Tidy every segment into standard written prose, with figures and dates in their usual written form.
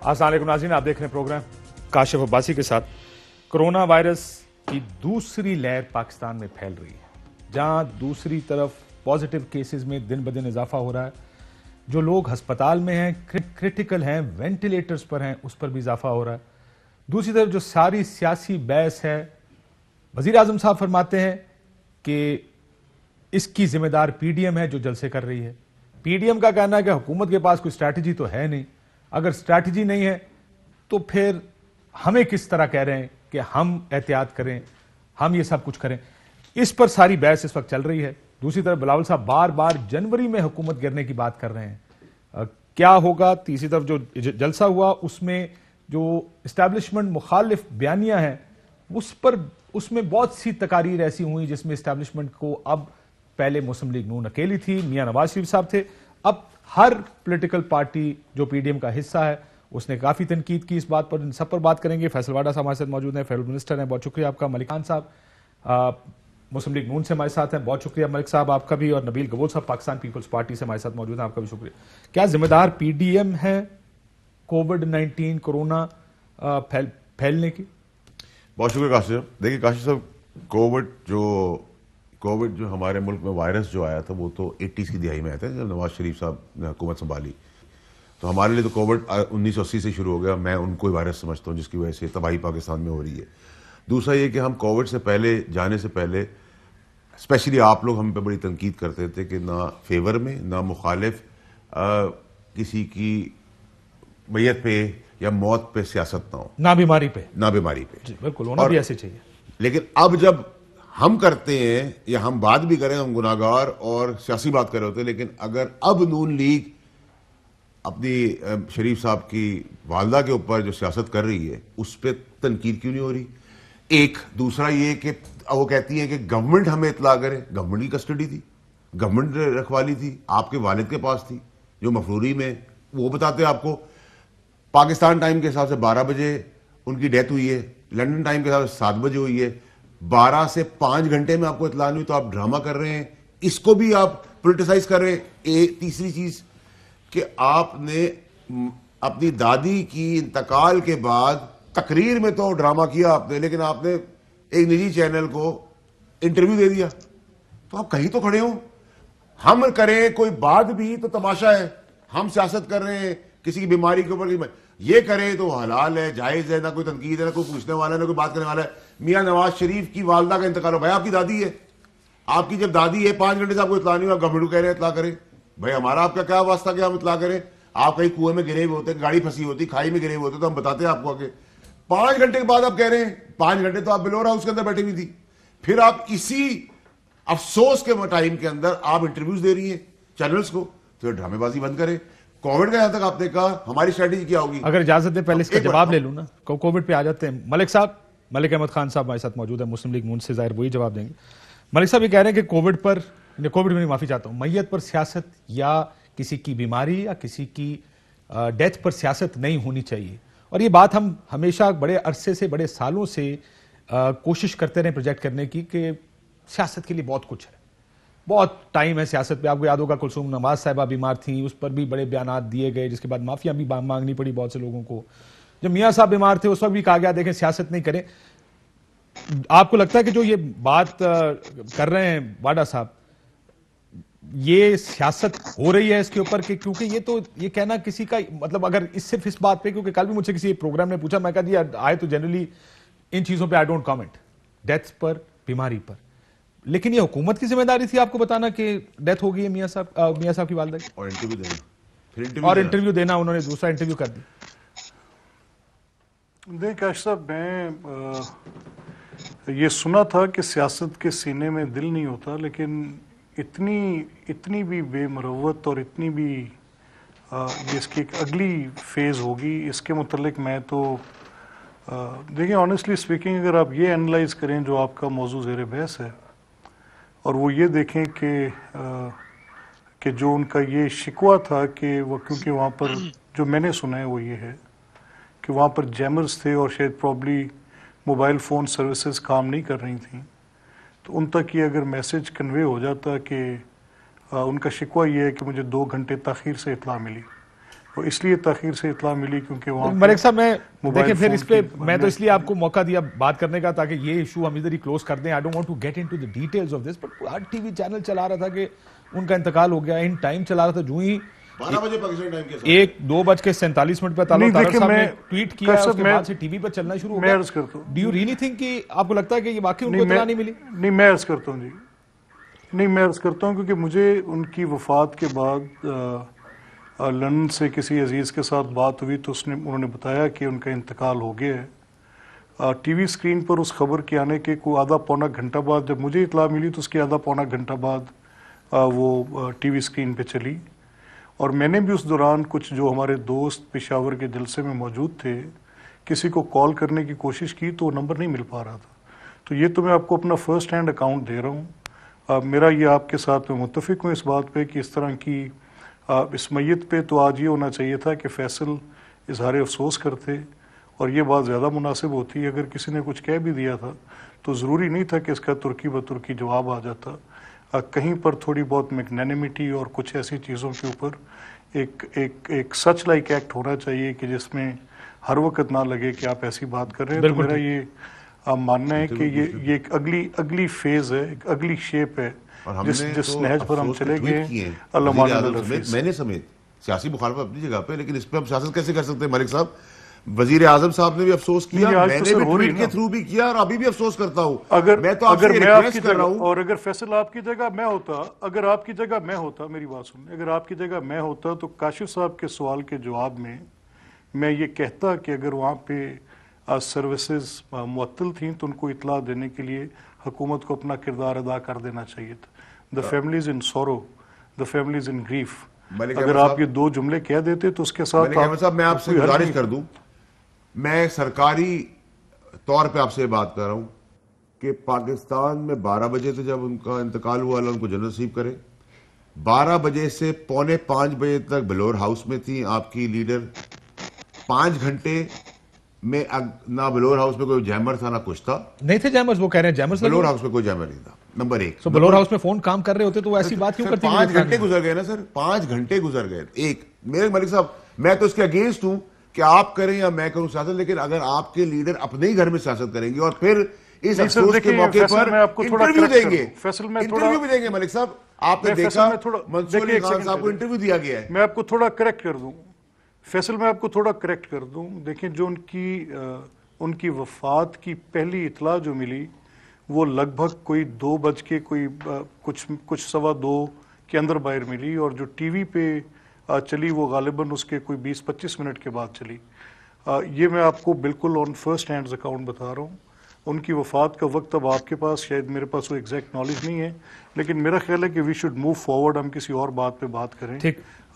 السلام علیکم ناظرین، آپ دیکھ رہے ہیں پروگرام کاشف عباسی کے ساتھ۔ کرونا وائرس کی دوسری لہر پاکستان میں پھیل رہی ہے، جہاں دوسری طرف پازیٹیو کیسز میں دن بدن اضافہ ہو رہا ہے، جو لوگ ہسپتال میں ہیں، کرٹیکل ہیں، وینٹیلیٹرز پر ہیں، اس پر بھی اضافہ ہو رہا ہے۔ دوسری طرف جو ساری سیاسی بحث ہے، وزیر اعظم صاحب فرماتے ہیں کہ اس کی ذمہ دار پی ڈی ایم ہے جو جلسے کر رہی ہے۔ پی ڈی ایم کا کہنا ہے کہ حکومت کے پاس کوئی اسٹریٹجی تو ہے نہیں، اگر اسٹریٹجی نہیں ہے تو پھر ہمیں کس طرح کہہ رہے ہیں کہ ہم احتیاط کریں، ہم یہ سب کچھ کریں۔ اس پر ساری بحث اس وقت چل رہی ہے۔ دوسری طرف بلاول صاحب بار بار جنوری میں حکومت گرنے کی بات کر رہے ہیں، کیا ہوگا؟ تیسری طرف جو جلسہ ہوا اس میں جو اسٹیبلشمنٹ مخالف بیانیاں ہیں اس میں بہت سی تقاریر ایسی ہوئی جس میں اسٹیبلشمنٹ کو اب پہلے مسلم لیگ نون اکیلی تھی، میاں نواز شریف صاحب تھے، اب ہر پولیٹیکل پارٹی جو پی ڈی ایم کا حصہ ہے اس نے کافی تنقید کی۔ اس بات پر ان سب پر بات کریں گے۔ فیصل واڈا صاحب ہمارے ساتھ موجود ہیں، فیڈرل منسٹر ہیں، بہت شکریہ آپ کا۔ ملک خان صاحب مسلم لیگ نون سے ہمارے ساتھ ہیں، بہت شکریہ ملک صاحب آپ کا بھی۔ اور نبیل گول صاحب پاکستان پیپلز پارٹی سے ہمارے ساتھ موجود ہیں، آپ کا بھی شکریہ۔ کیا ذمہ دار پی ڈی ایم ہے کووڈ-19 کورونا پھیلنے کی؟ بہت شکریہ کاشف صاحب۔ دیکھیے کاشف صاحب، کووڈ جو ہمارے ملک میں وائرس جو آیا تھا وہ تو 80s کی دہائی میں آیا تھا جب نواز شریف صاحب نے حکومت سنبھالی، تو ہمارے لیے تو کووڈ 1980 سے شروع ہو گیا۔ میں ان کو وائرس سمجھتا ہوں جس کی وجہ سے تباہی پاکستان میں ہو رہی ہے۔ دوسرا یہ کہ ہم کووڈ سے پہلے جانے سے پہلے اسپیشلی آپ لوگ ہم پہ بڑی تنقید کرتے تھے کہ نہ فیور میں نہ مخالف کسی کی میت پہ یا موت پہ سیاست نہ ہو، نہ بیماری پہ، نہ بیماری پہ۔ جی بالکل، ہونا بھی ایسے چاہیے۔ لیکن اب جب ہم کرتے ہیں یا ہم بات بھی کریں، ہم گناہگار اور سیاسی بات کر رہے ہوتے ہیں، لیکن اگر اب نون لیگ اپنی شریف صاحب کی والدہ کے اوپر جو سیاست کر رہی ہے اس پہ تنقید کیوں نہیں ہو رہی؟ ایک دوسرا یہ کہ وہ کہتی ہیں کہ گورنمنٹ ہمیں اطلاع کرے۔ گورنمنٹ کی کسٹڈی تھی، گورنمنٹ رکھوالی تھی، آپ کے والد کے پاس تھی جو مفروری میں، وہ بتاتے آپ کو پاکستان ٹائم کے حساب سے 12 بجے ان کی ڈیتھ ہوئی ہے، لنڈن ٹائم کے حساب سے 7 بجے ہوئی ہے، 12 سے 5 گھنٹے میں آپ کو اطلاع نہیں ہوئی، تو آپ ڈرامہ کر رہے ہیں، اس کو بھی آپ پولیٹیسائز کر رہے ہیں۔ تیسری چیز کہ آپ نے اپنی دادی کی انتقال کے بعد تقریر میں تو ڈرامہ کیا آپ نے، لیکن آپ نے ایک نجی چینل کو انٹرویو دے دیا، تو آپ کہیں تو کھڑے ہوں۔ ہم کریں کوئی بات بھی تو تماشا ہے، ہم سیاست کر رہے ہیں کسی کی بیماری کے اوپر، یہ کریں تو حلال ہے، جائز ہے، نہ کوئی تنقید ہے، نہ کوئی پوچھنے والا ہے، نہ کوئی بات کرنے والا ہے۔ میاں نواز شریف کی والدہ کا انتقال ہو، بھائی آپ کی دادی ہے، آپ کی جب دادی ہے 5 گھنٹے سے آپ کو اطلاع نہیں ہوا، گورنمنٹ کو کہہ رہے ہیں اطلاع کریں۔ بھائی ہمارا آپ کا کیا واسطہ کہ ہم اطلاع کریں؟ آپ کہیں کنویں میں گرے ہوئے ہوتے، گاڑی پھنسی ہوتی، کھائی میں گرے ہوئے ہوتے تو ہم بتاتے ہیں آپ کو آگے۔ 5 گھنٹے کے بعد آپ کہہ رہے ہیں، 5 گھنٹے تو آپ بلور ہاؤس کے اندر بیٹھی ہوئی تھی، پھر آپ اسی افسوس کے ٹائم کے اندر آپ انٹرویوز دے رہی ہیں چینلز کو، تو ڈرامے بازی بند کریں۔ کووڈ کا یہاں تک آپ نے کہا ہماری اسٹریٹجی کیا ہوگی؟ اگر اجازت دیں پہلے اس کا جواب لے لوں نا، کووڈ پہ آ جاتے ہیں۔ ملک صاحب، ملک احمد خان صاحب ہمارے ساتھ موجود ہیں مسلم لیگ نون سے، ظاہر وہی جواب دیں گے۔ ملک صاحب یہ کہہ رہے ہیں کہ کووڈ میں معافی چاہتا ہوں، میت پر سیاست یا کسی کی بیماری یا کسی کی ڈیتھ پر سیاست نہیں ہونی چاہیے، اور یہ بات ہم ہمیشہ بڑے عرصے سے، بڑے سالوں سے کوشش کرتے رہے پروجیکٹ کرنے کی کہ سیاست کے لیے بہت کچھ ہے، بہت ٹائم ہے سیاست پہ۔ آپ کو یاد ہوگا کلثوم نواز صاحبہ بیمار تھیں، اس پر بھی بڑے بیانات دیے گئے، جس کے بعد معافیاں بھی مانگنی پڑی بہت سے لوگوں کو۔ جب میاں صاحب بیمار تھے اس وقت بھی کہا گیا دیکھیں سیاست نہیں کریں۔ آپ کو لگتا ہے کہ جو یہ بات کر رہے ہیں واڈا صاحب، یہ سیاست ہو رہی ہے اس کے اوپر؟ کہ کیونکہ یہ تو یہ کہنا کسی کا مطلب، اگر صرف اس بات پہ، کیونکہ کل بھی مجھ سے کسی پروگرام نے پوچھا، میں کہا جی آئے تو جنرلی ان چیزوں پہ آئی ڈونٹ کامنٹ، ڈیتھ پر، بیماری پر، لیکن یہ حکومت کی ذمہ داری تھی آپ کو بتانا کہ ڈیتھ ہو گئی ہے میاں صاحب کی والدہ کی، اور انٹرویو دینا، انہوں نے دوسرا انٹرویو کر دی۔ دیکھ کاشف صاحب، میں یہ سنا تھا کہ سیاست کے سینے میں دل نہیں ہوتا، لیکن اتنی بھی بے مروت اور اتنی بھی یہ اس کی ایک اگلی فیز ہوگی، اس کے متعلق میں تو دیکھیں آنیسٹلی اسپیکنگ، اگر آپ یہ انالائز کریں جو آپ کا موضوع زیر بحث ہے، اور وہ یہ دیکھیں کہ جو ان کا یہ شکوہ تھا کہ وہ، کیونکہ وہاں پر جو میں نے سنا ہے وہ یہ ہے کہ وہاں پر جیمرز تھے اور شاید پرابلی موبائل فون سروسز کام نہیں کر رہی تھیں، تو ان تک یہ اگر میسج کنوے ہو جاتا کہ ان کا شکوہ یہ ہے کہ مجھے 2 گھنٹے تاخیر سے اطلاع ملی، اور اس لیے تاخیر سے اطلاع ملی کیونکہ وہاں ملک صاحب میں موبائل دیکھیں پھر فون اس پہ کی میں تو اس لیے آپ کو موقع دیا بات کرنے کا تاکہ یہ ایشو ہم ادھر ہی کلوز کر دیں. I don't want to get into the details of this, but ہر ٹی وی چینل چلا رہا تھا کہ ان کا انتقال ہو گیا, ان ٹائم چلا رہا تھا, جو ہی 12 بجے پاکستان ٹائم کے ساتھ 1:02:47 پہ تعلق طاہر صاحب نے ٹویٹ کیا, اس کے بعد سے ٹی وی پر چلنا شروع ہو میں گیا. عرض کرتا ہوں, ڈو یو ریئلی تھنک کہ آپ کو لگتا ہے کہ یہ واقعی ان کو اطلاع نہیں ملی؟ نہیں میں عرض کرتا ہوں جی, نہیں میں عرض کرتا ہوں کیونکہ مجھے ان کی وفات کے بعد لندن سے کسی عزیز کے ساتھ بات ہوئی تو انہوں نے بتایا کہ ان کا انتقال ہو گیا ہے. ٹی وی اسکرین پر اس خبر کے آنے کے کوئی آدھا پونا گھنٹہ بعد جب مجھے اطلاع ملی تو اس کے آدھا پونا گھنٹہ بعد وہ ٹی وی اسکرین پہ چلی, اور میں نے بھی اس دوران کچھ جو ہمارے دوست پشاور کے جلسے میں موجود تھے کسی کو کال کرنے کی کوشش کی تو وہ نمبر نہیں مل پا رہا تھا. تو یہ تو میں آپ کو اپنا فرسٹ ہینڈ اکاؤنٹ دے رہا ہوں. میرا یہ آپ کے ساتھ میں متفق ہوں اس بات پہ کہ اس طرح کی اس میت پہ تو آج یہ ہونا چاہیے تھا کہ فیصل اظہار افسوس کرتے, اور یہ بات زیادہ مناسب ہوتی. اگر کسی نے کچھ کہہ بھی دیا تھا تو ضروری نہیں تھا کہ اس کا ترکی بترکی جواب آ جاتا. کہیں پر تھوڑی بہت میگنینیمیٹی اور کچھ ایسی چیزوں کے اوپر ایک سچ لائک ایکٹ ہونا چاہیے کہ جس میں ہر وقت نہ لگے کہ آپ ایسی بات کر رہے ہیں. تو میرا یہ ماننا ہے کہ یہ ایک اگلی فیز ہے, ایک اگلی شیپ ہے جس نہج پر ہم چلے گئے. میں نے سمیت سیاسی مخالفت اپنی جگہ پہ, لیکن اس پہ ہم سیاست کیسے کر سکتے ہیں ملک صاحب؟ وزیر اعظم صاحب نے بھی افسوس کیا, میں نے بھی ٹویٹ کے تھرو بھی کیا, اور ابھی بھی افسوس کرتا ہوں. میں تو آپ سے ریکویسٹ کر رہا ہوں, اور اگر فیصل آپ کی جگہ میں ہوتا, میری بات سنیں, اگر آپ کی جگہ میں ہوتا تو کاشف صاحب کے سوال کے جواب میں یہ کہتا کہ اگر وہاں پہ سروسز معطل تھیں تو ان کو اطلاع دینے کے لیے حکومت کو اپنا کردار ادا کر دینا چاہیے تھا. The families in sorrow, the families in grief. اگر آپ یہ دو جملے کہہ دیتے تو اس کے ساتھ میں آپ سے گزارش کر دوں, میں سرکاری طور پہ آپ سے بات کر رہا ہوں کہ پاکستان میں 12 بجے سے جب ان کا انتقال ہوا, اللہ ان کو جنت نصیب کرے, 12 بجے سے 4:45 بجے تک بلور ہاؤس میں تھی آپ کی لیڈر. 5 گھنٹے میں نہ بلور ہاؤس میں کوئی جیمر تھا نہ کچھ تھا. نہیں تھے جیمرز, وہ کہہ رہے ہیں جیمرز بلور ہاؤس میں کوئی جیمر نہیں تھا. نمبر 1. تو بلور ہاؤس میں فون کام کر رہے ہوتے تو وہ ایسی بات کیوں کرتی؟ 5 گھنٹے گزر گئے نا سر, 5 گھنٹے گزر گئے. ایک میرے ملک صاحب, میں تو اس کے اگینسٹ ہوں کہ آپ کریں یا میں کروں سیاست, لیکن اگر آپ کے لیڈر اپنے ہی گھر میں سیاست کریں گے اور پھر اس افسوس کے موقع پر انٹرویو دیں گے, انٹرویو بھی دیں گے. ملک صاحب آپ نے دیکھا منصور علی خان صاحب کو انٹرویو دیا گیا ہے. میں آپ کو تھوڑا کریکٹ کر دوں فیصل, میں آپ کو تھوڑا کریکٹ کر دوں. دیکھیں جو ان کی وفات کی پہلی اطلاع جو ملی وہ لگ بھگ کوئی 2 بج کے کوئی کچھ 2:15 کے اندر باہر ملی, اور جو ٹی وی پہ چلی وہ غالباً اس کے کوئی 20-25 منٹ کے بعد چلی. یہ میں آپ کو بالکل آن فرسٹ ہینڈز اکاؤنٹ بتا رہا ہوں. ان کی وفات کا وقت اب آپ کے پاس شاید میرے پاس وہ ایگزیکٹ نالج نہیں ہے, لیکن میرا خیال ہے کہ وی شوڈ موو فارورڈ, ہم کسی اور بات پہ بات کریں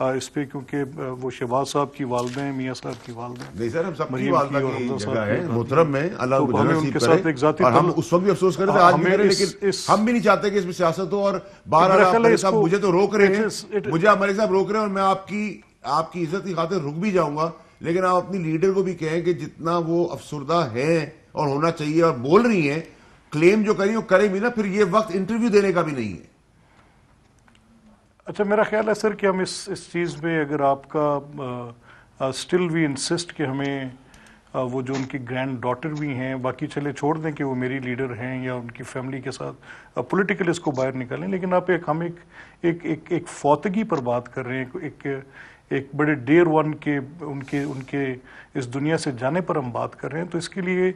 اس پہ, کیونکہ وہ شہباز صاحب کی والدہ ہیں, میاں صاحب کی والدہ ہیں. نہیں سر, ہم سب کی والدہ کی جگہ ہے محترم میں, اللہ کو جنت نصیب کرے. اور ہم اس وقت بھی افسوس کرتے تھے, آج بھی کریں, لیکن ہم بھی نہیں چاہتے کہ اس میں سیاست ہو. اور بہرحال صاحب مجھے تو روک رہے ہیں, مجھے ملک صاحب روک رہے ہیں, اور میں آپ کی عزت کی خاطر رک بھی جاؤں گا, لیکن آپ اپنی لیڈر کو بھی کہیں کہ جتنا وہ افسردہ ہے اور ہونا چاہیے اور بول رہی ہیں, کلیم جو کریں وہ کریں بھی نا, پھر یہ وقت انٹرویو دینے کا بھی نہیں ہے. اچھا میرا خیال ہے سر کہ ہم اس چیز میں, اگر آپ کا اسٹل وی انسسٹ کہ ہمیں وہ جو ان کی گرینڈ ڈاٹر بھی ہیں, باقی چلے چھوڑ دیں کہ وہ میری لیڈر ہیں یا ان کی فیملی کے ساتھ پولیٹیکل اس کو باہر نکالیں, لیکن آپ ہم ایک فوتگی پر بات کر رہے ہیں, ایک بڑے ڈیئر ون کے ان کے اس دنیا سے جانے پر ہم بات کر رہے ہیں. تو اس کے لیے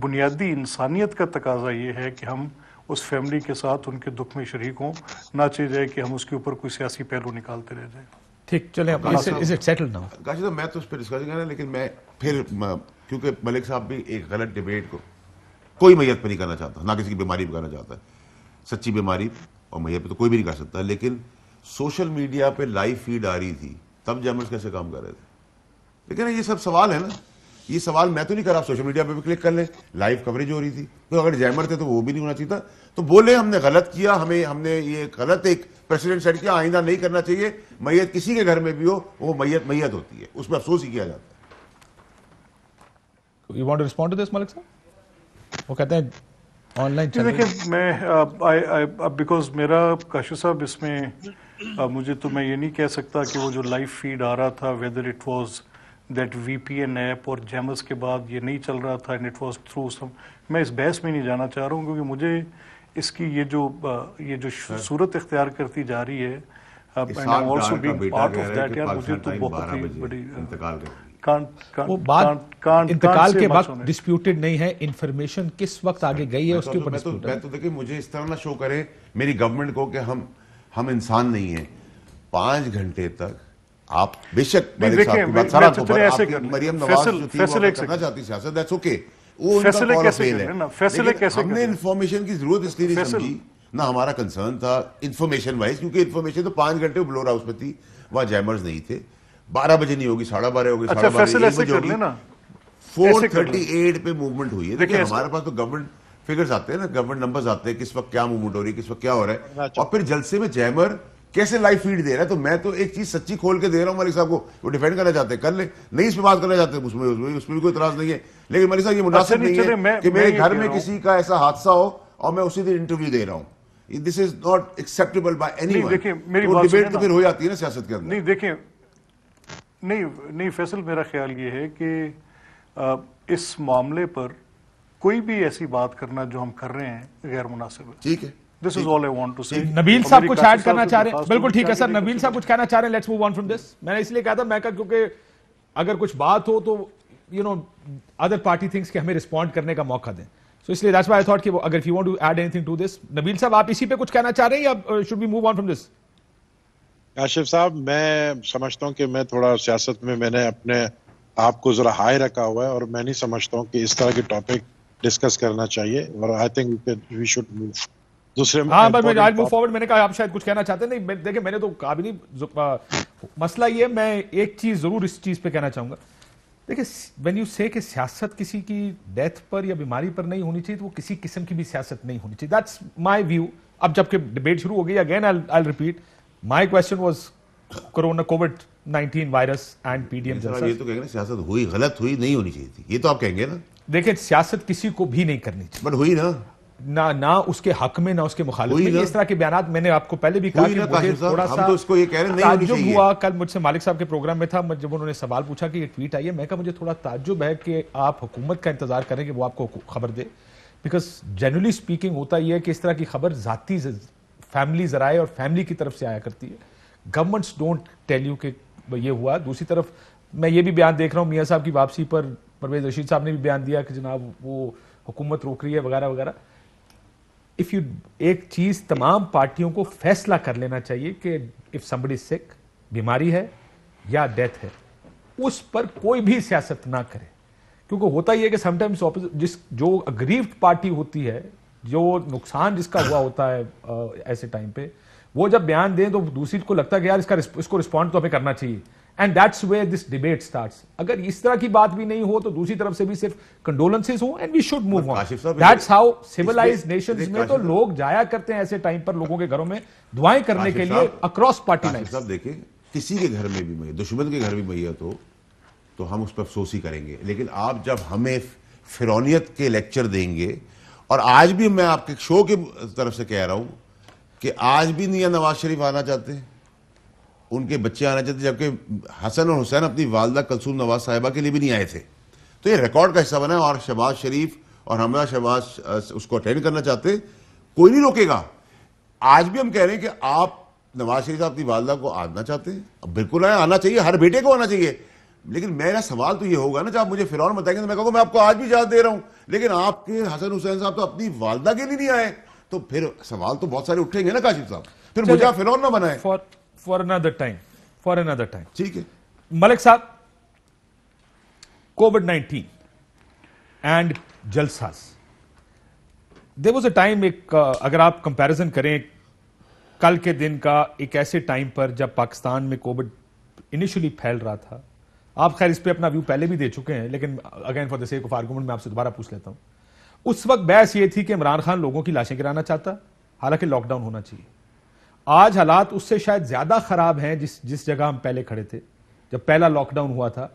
بنیادی انسانیت کا تقاضا یہ ہے کہ ہم اس فیملی کے ساتھ ان کے دکھ میں شریک ہوں, نہ چاہیے جائے کہ ہم اس کے اوپر کوئی سیاسی پہلو نکالتے رہ جائیں. ٹھیک چلیں, کاشی صاحب میں تو اس پہ ڈسکس کرنا, لیکن میں پھر کیونکہ ملک صاحب بھی ایک غلط ڈیبیٹ کو کوئی میت پہ نہیں کرنا چاہتا, نہ کسی کی بیماری پہ کرنا چاہتا ہے. سچی بیماری اور میت پہ تو کوئی بھی نہیں کر سکتا, لیکن سوشل میڈیا پہ لائیو فیڈ آ رہی تھی تب جیمرز کیسے کام کر رہے تھے. لیکن یہ سب سوال ہے نا, یہ سوال میں تو نہیں کر رہا, سوشل میڈیا پہ بھی کلک کر لیں, لائیو کوریج ہو رہی تھی, تو اگر جیمر تھے تو وہ بھی نہیں ہونا چاہیے تھا. تو بولے ہم نے غلط کیا, ہم نے یہ غلط ایک پریسیڈنٹ سیٹ کیا, آئندہ نہیں کرنا چاہیے. میت کسی کے گھر میں بھی ہو, وہ میت ہوتی ہے, اس پہ افسوس ہی کیا جاتا ہے. You want to respond to this, ملک صاحب؟ وہ کہتے ہیں آن لائن دیکھیں میں بیکاز میرا کاشف صاحب اس میں مجھے تو میں یہ نہیں کہہ سکتا کہ وہ جو لائیو فیڈ آ رہا تھا whether it was that V P N app اور جیمز کے بعد یہ نہیں چل رہا تھا and it was through some, میں اس بحث میں نہیں جانا چاہ رہا ہوں کیونکہ مجھے اس کی یہ جو صورت اختیار کرتی جا رہی ہے مجھے تو بہت ہی بڑی وہ بات انتقال کے وقت ڈسپیوٹڈ نہیں ہے، انفارمیشن کس وقت آگے گئی ہے اس کے اوپر ڈسپیوٹ ہے۔ میں تو دیکھیں مجھے اس طرح نہ شو کرے میری گورنمنٹ کو کہ ہم انسان نہیں ہیں۔ 5 گھنٹے تک آپ بے شک ملک صاحب کی بات سارا کو مریم نواز جو تھی وہ کرنا چاہتی سیاست، دیٹس اوکے، وہ ان کا کال آف فیل ہے، لیکن ہم نے انفارمیشن کی ضرورت اس لیے نہیں سمجھی، نہ ہمارا کنسرن تھا انفارمیشن وائز، کیونکہ انفارمیشن تو 5 گھنٹے بلور ہاؤس میں تھی، وہاں جیمرز نہیں تھے۔ 12 بجے نہیں ہوگی، 12:30 ہوگی، 4:38 پہ موومنٹ ہوئی ہے۔ دیکھیں ہمارے پاس تو گورنمنٹ فگرز آتے ہیں نا، گورنمنٹ نمبرز آتے ہیں کس وقت کیا موومنٹ ہو رہی ہے، کس وقت کیا ہو رہا ہے، اور پھر جلسے میں جیمر کیسے لائیو فیڈ دے رہا ہے۔ تو میں تو ایک چیز سچی کھول کے دے رہا ہوں ملک صاحب کو، وہ ڈیفینڈ کرنا چاہتے ہیں کر لیں، نہیں اس پہ بات کرنا چاہتے اس میں بھی کوئی اعتراض نہیں ہے، لیکن ملک صاحب یہ مناسب نہیں ہے کہ میرے گھر میں کسی کا ایسا حادثہ ہو اور میں اسی دن انٹرویو دے رہا ہوں۔ This is not acceptable by any one ون۔ ڈیبیٹ تو پھر ہو جاتی ہے نا سیاست کے اندر۔ نہیں دیکھیں، نہیں فیصل، میرا خیال یہ ہے کہ اس معاملے پر کوئی بھی ایسی بات کرنا جو ہم کر رہے ہیں غیر مناسب ہے۔ ٹھیک ہے، This is all I want to say۔ نبیل صاحب کچھ ایڈ کرنا چاہ رہے ہیں؟ بالکل ٹھیک ہے سر، نبیل صاحب کچھ کہنا چاہ رہے ہیں، let's move on from this. میں نے اس لیے کہا تھا، میں کہا کیونکہ اگر کچھ بات ہو تو ادر پارٹی تھنکس کہ ہمیں رسپونڈ کرنے کا موقع دیں، سو اس لیے دیٹس وائی آئی تھاٹ کہ اگر if you want to add anything to this، نبیل صاحب آپ اسی پہ کچھ کہنا چاہ رہے ہیں یا should we move on from this؟ Kashif صاحب، میں سمجھتا ہوں کہ میں تھوڑا سیاست میں نے اپنے آپ کو ذرا ہائی رکھا ہوا ہے، اور میں نہیں سمجھتا ہوں کہ اس طرح کے ٹاپک ڈسکس کرنا چاہیے، اور I think we should move دوسرے۔ ہاں بس میں موو فارورڈ، میں نے کہا آپ شاید کچھ کہنا چاہتے ہیں۔ نہیں دیکھیں، میں نے تو کہا بھی نہیں، مسئلہ یہ میں ایک چیز ضرور اس چیز پہ کہنا چاہوں گا۔ دیکھیں وین یو سے کہ سیاست کسی کی ڈیتھ پر یا بیماری پر نہیں ہونی چاہیے، تو وہ کسی قسم کی بھی سیاست نہیں ہونی چاہیے، دیٹس مائی ویو۔ اب جب کہ ڈبیٹ شروع ہو گئی، again I repeat, my question was corona کووڈ-19 virus and PDM جلسہ۔ یہ تو کہیں گے نا سیاست ہوئی، غلط ہوئی، نہیں ہونی چاہیے تھی، یہ تو آپ کہیں گے نا۔ دیکھیں سیاست کسی کو بھی نہیں کرنی چاہیے، بٹ ہوئی نا، نہ اس کے حق میں نہ اس کے مخالف میں۔ اس طرح کے بیانات میں نے آپ کو پہلے بھی کہا کہ مجھے تھوڑا سا تعجب ہوا، کل مجھ سے مالک صاحب کے پروگرام میں تھا، جب انہوں نے سوال پوچھا کہ یہ ٹویٹ آئی ہے، میں کہا مجھے تھوڑا تعجب ہے کہ آپ حکومت کا انتظار کریں کہ وہ آپ کو خبر دے، بیکاز جنرلی اسپیکنگ ہوتا یہ ہے کہ اس طرح کی خبر ذاتی فیملی ذرائع اور فیملی کی طرف سے آیا کرتی ہے، گورنمنٹس ڈونٹ ٹیل یو کہ یہ ہوا۔ دوسری طرف میں یہ بھی بیان دیکھ رہا ہوں میاں صاحب کی واپسی پر پرویز رشید صاحب نے بھی بیان دیا کہ جناب وہ حکومت روک رہی ہے وغیرہ وغیرہ۔ ایک چیز تمام پارٹیوں کو فیصلہ کر لینا چاہیے کہ if somebody is sick، بیماری ہے یا ڈیتھ ہے، اس پر کوئی بھی سیاست نہ کرے، کیونکہ ہوتا یہ ہے کہ سم ٹائمز جو اگریوڈ پارٹی ہوتی ہے، جو نقصان جس کا ہوا ہوتا ہے ایسے ٹائم پہ، وہ جب بیان دیں تو دوسری کو لگتا ہے کہ یار اس کو رسپونڈ تو ہمیں کرنا چاہیے، and that's where this debate starts. اگر اس طرح کی بات بھی نہیں ہو تو دوسری طرف سے بھی صرف کنڈولنسز ہوں، and we should move on. That's how civilized nations میں تو لوگ جایا کرتے ہیں ایسے ٹائم پر لوگوں کے گھروں میں دعائیں کرنے کے لیے اکراس پارٹی لائنز۔ صاحب دیکھیں، کسی کے گھر میں بھی دشمن کے گھر میں میت ہو تو ہم اس پر افسوس ہی کریں گے، لیکن آپ جب ہمیں فرعونیت کے لیکچر دیں گے، اور آج بھی میں آپ کے شو کی طرف سے کہہ رہا ہوں کہ آج بھی نہیں نواز شریف آنا چاہتے، ان کے بچے آنا چاہتے، جبکہ حسن اور حسین اپنی والدہ کلثوم نواز صاحبہ کے لیے بھی نہیں آئے تھے، تو یہ ریکارڈ کا حصہ بنا ہے، اور شہباز شریف اور حمزہ شہباز اس کو اٹینڈ کرنا چاہتے، کوئی نہیں روکے گا۔ آج بھی ہم کہہ رہے ہیں کہ آپ نواز شریف صاحب اپنی والدہ کو آنا چاہتے ہیں، اب بالکل آنا چاہیے، ہر بیٹے کو آنا چاہیے، لیکن میرا سوال تو یہ ہوگا نا، جب آپ مجھے فرعون بتائیں گے تو میں کہوں گا میں آپ کو آج بھی اجازت دے رہا ہوں، لیکن آپ کے حسن حسین صاحب تو اپنی والدہ کے لیے نہیں آئے، تو پھر سوال تو بہت سارے اٹھیں گے نا کاشف صاحب، پھر مجھے فرعون نہ بنائیں۔ فار another time ٹھیک ہے ملک صاحب، کووڈ-19 اینڈ جلساز، there was a time اگر آپ کمپیریزن کریں کل کے دن کا ایک ایسے ٹائم پر جب پاکستان میں کووڈ انیشلی پھیل رہا تھا، آپ خیر اس پہ اپنا ویو پہلے بھی دے چکے ہیں، لیکن again for the sake of argument میں آپ سے دوبارہ پوچھ لیتا ہوں۔ اس وقت بحث یہ تھی کہ عمران خان لوگوں کی لاشیں گرانا چاہتا، حالانکہ لاک ڈاؤن ہونا چاہیے۔ آج حالات اس سے شاید زیادہ خراب ہیں جس جگہ ہم پہلے کھڑے تھے جب پہلا لاک ڈاؤن ہوا تھا،